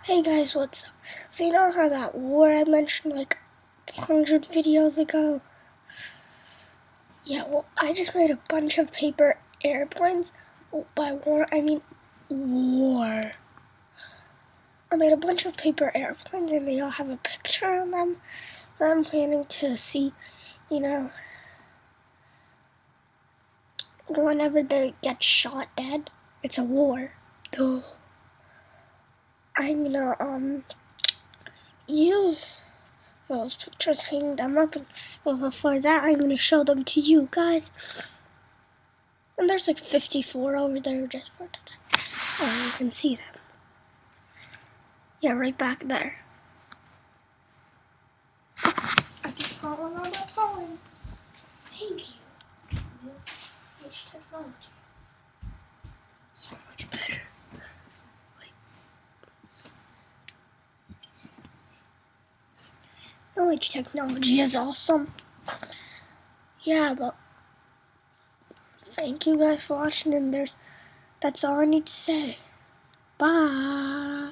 Hey guys, what's up? So you know how that war I mentioned like 100 videos ago? Yeah, well, I just made a bunch of paper airplanes. By war, I mean war. I made a bunch of paper airplanes and they all have a picture on them that I'm planning to see, whenever they get shot dead. It's a war. Duh. I'm gonna, use those pictures, hang them up, and before that I'm going to show them to you guys. And there's like 54 over there just for today. Oh, you can see them. Yeah, right back there. I just got one on my phone. Thank you. H technology. So much better. H technology is awesome. Yeah, but thank you guys for watching, and that's all I need to say. Bye.